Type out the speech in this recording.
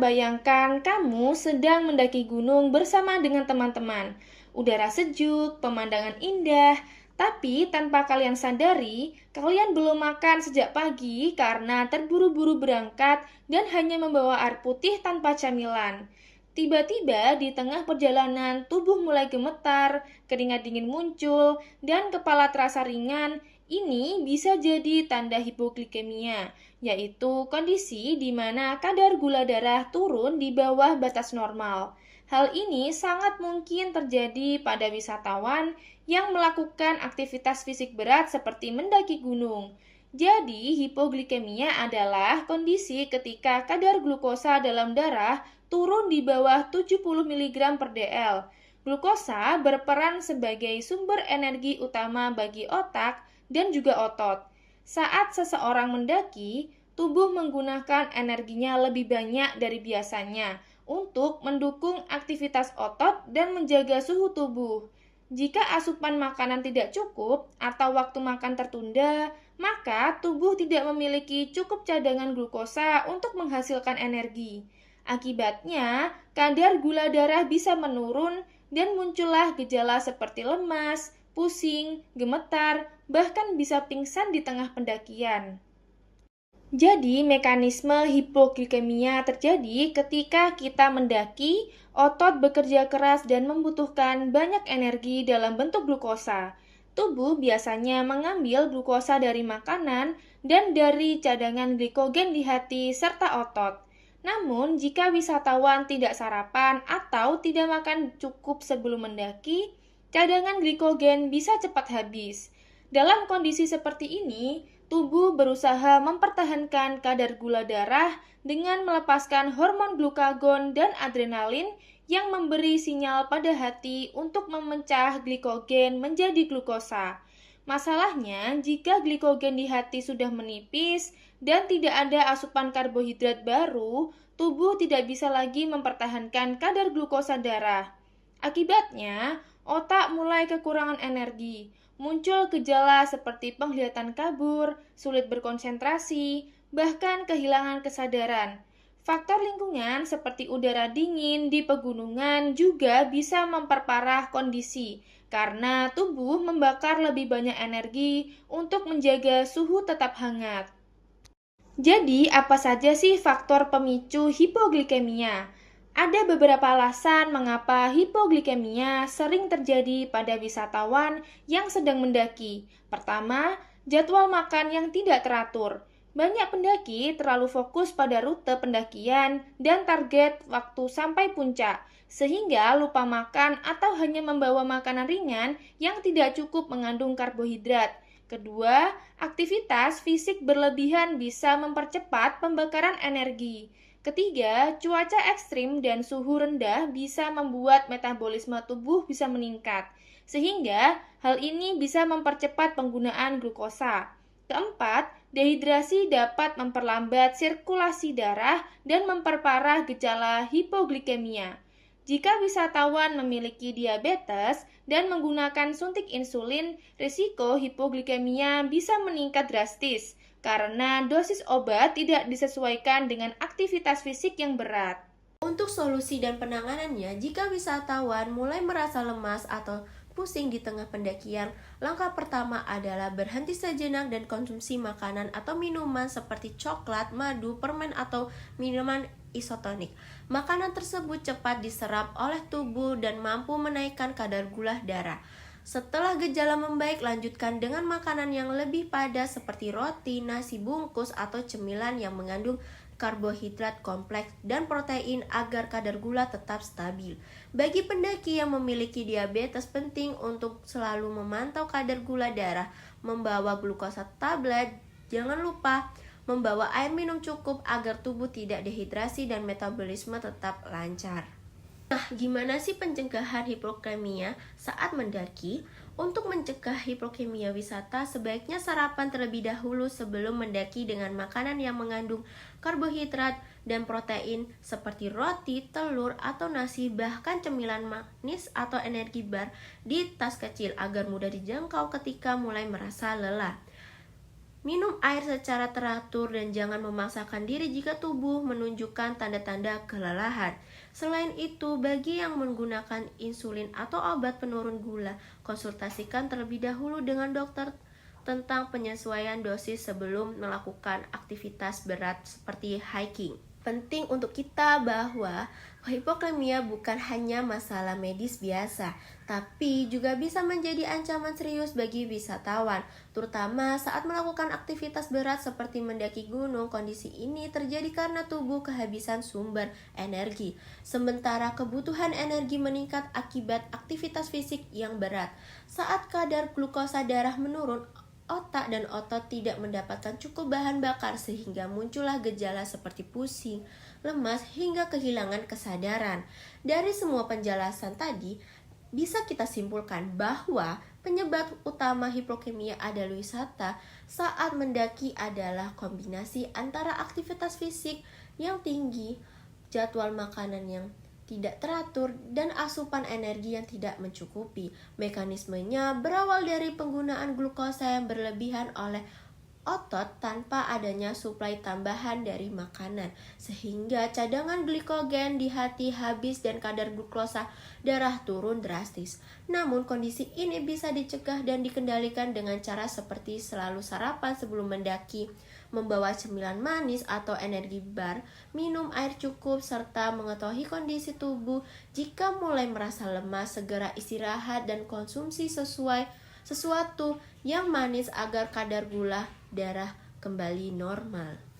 bayangkan kamu sedang mendaki gunung bersama dengan teman-teman. Udara sejuk, pemandangan indah, tapi tanpa kalian sadari, kalian belum makan sejak pagi karena terburu-buru berangkat dan hanya membawa air putih tanpa camilan. Tiba-tiba di tengah perjalanan, tubuh mulai gemetar, keringat dingin muncul, dan kepala terasa ringan. Ini bisa jadi tanda hipoglikemia, yaitu kondisi di mana kadar gula darah turun di bawah batas normal. Hal ini sangat mungkin terjadi pada wisatawan yang melakukan aktivitas fisik berat seperti mendaki gunung. Jadi, hipoglikemia adalah kondisi ketika kadar glukosa dalam darah turun di bawah 70 mg per dl. Glukosa berperan sebagai sumber energi utama bagi otak dan juga otot. Saat seseorang mendaki, tubuh menggunakan energinya lebih banyak dari biasanya untuk mendukung aktivitas otot dan menjaga suhu tubuh. Jika asupan makanan tidak cukup atau waktu makan tertunda, maka tubuh tidak memiliki cukup cadangan glukosa untuk menghasilkan energi. Akibatnya, kadar gula darah bisa menurun dan muncullah gejala seperti lemas, pusing, gemetar, bahkan bisa pingsan di tengah pendakian. Jadi, mekanisme hipoglikemia terjadi ketika kita mendaki, otot bekerja keras dan membutuhkan banyak energi dalam bentuk glukosa. Tubuh biasanya mengambil glukosa dari makanan dan dari cadangan glikogen di hati serta otot. Namun, jika wisatawan tidak sarapan atau tidak makan cukup sebelum mendaki, cadangan glikogen bisa cepat habis. Dalam kondisi seperti ini, tubuh berusaha mempertahankan kadar gula darah dengan melepaskan hormon glukagon dan adrenalin yang memberi sinyal pada hati untuk memecah glikogen menjadi glukosa. Masalahnya, jika glikogen di hati sudah menipis dan tidak ada asupan karbohidrat baru, tubuh tidak bisa lagi mempertahankan kadar glukosa darah. Akibatnya, otak mulai kekurangan energi. Muncul gejala seperti penglihatan kabur, sulit berkonsentrasi, bahkan kehilangan kesadaran. Faktor lingkungan seperti udara dingin di pegunungan juga bisa memperparah kondisi karena tubuh membakar lebih banyak energi untuk menjaga suhu tetap hangat. Jadi, apa saja sih faktor pemicu hipoglikemia? Ada beberapa alasan mengapa hipoglikemia sering terjadi pada wisatawan yang sedang mendaki. Pertama, jadwal makan yang tidak teratur. Banyak pendaki terlalu fokus pada rute pendakian dan target waktu sampai puncak, sehingga lupa makan atau hanya membawa makanan ringan yang tidak cukup mengandung karbohidrat. Kedua, aktivitas fisik berlebihan bisa mempercepat pembakaran energi. Ketiga, cuaca ekstrim dan suhu rendah bisa membuat metabolisme tubuh bisa meningkat, sehingga hal ini bisa mempercepat penggunaan glukosa. Keempat, dehidrasi dapat memperlambat sirkulasi darah dan memperparah gejala hipoglikemia. Jika wisatawan memiliki diabetes dan menggunakan suntik insulin, risiko hipoglikemia bisa meningkat drastis karena dosis obat tidak disesuaikan dengan aktivitas fisik yang berat. Untuk solusi dan penanganannya, jika wisatawan mulai merasa lemas atau pusing di tengah pendakian, langkah pertama adalah berhenti sejenak dan konsumsi makanan atau minuman seperti coklat, madu, permen, atau minuman isotonik. Makanan tersebut cepat diserap oleh tubuh dan mampu menaikkan kadar gula darah. Setelah gejala membaik, lanjutkan dengan makanan yang lebih padat seperti roti, nasi bungkus, atau cemilan yang mengandung karbohidrat kompleks dan protein agar kadar gula tetap stabil. Bagi pendaki yang memiliki diabetes, penting untuk selalu memantau kadar gula darah, membawa glukosa tablet. Jangan lupa membawa air minum cukup agar tubuh tidak dehidrasi dan metabolisme tetap lancar. Nah, gimana sih pencegahan hipoglikemia saat mendaki? Untuk mencegah hipoglikemia wisata, sebaiknya sarapan terlebih dahulu sebelum mendaki dengan makanan yang mengandung karbohidrat dan protein seperti roti, telur, atau nasi, bahkan cemilan manis atau energi bar di tas kecil agar mudah dijangkau ketika mulai merasa lelah. Minum air secara teratur dan jangan memaksakan diri jika tubuh menunjukkan tanda-tanda kelelahan. Selain itu, bagi yang menggunakan insulin atau obat penurun gula, konsultasikan terlebih dahulu dengan dokter tentang penyesuaian dosis sebelum melakukan aktivitas berat seperti hiking. Penting untuk kita bahwa hipoklemia bukan hanya masalah medis biasa, tapi juga bisa menjadi ancaman serius bagi wisatawan, terutama saat melakukan aktivitas berat seperti mendaki gunung. Kondisi ini terjadi karena tubuh kehabisan sumber energi, sementara kebutuhan energi meningkat akibat aktivitas fisik yang berat. Saat kadar glukosa darah menurun, otak dan otot tidak mendapatkan cukup bahan bakar sehingga muncullah gejala seperti pusing, lemas, hingga kehilangan kesadaran. Dari semua penjelasan tadi, bisa kita simpulkan bahwa penyebab utama hipoklemia adalah wisata saat mendaki adalah kombinasi antara aktivitas fisik yang tinggi, jadwal makanan yang tidak teratur, dan asupan energi yang tidak mencukupi. Mekanismenya berawal dari penggunaan glukosa yang berlebihan oleh otot tanpa adanya suplai tambahan dari makanan, sehingga cadangan glikogen di hati habis dan kadar glukosa darah turun drastis. Namun kondisi ini bisa dicegah dan dikendalikan dengan cara seperti selalu sarapan sebelum mendaki, membawa cemilan manis atau energi bar, minum air cukup, serta mengetahui kondisi tubuh. Jika mulai merasa lemas, segera istirahat dan konsumsi sesuatu yang manis agar kadar gula darah kembali normal.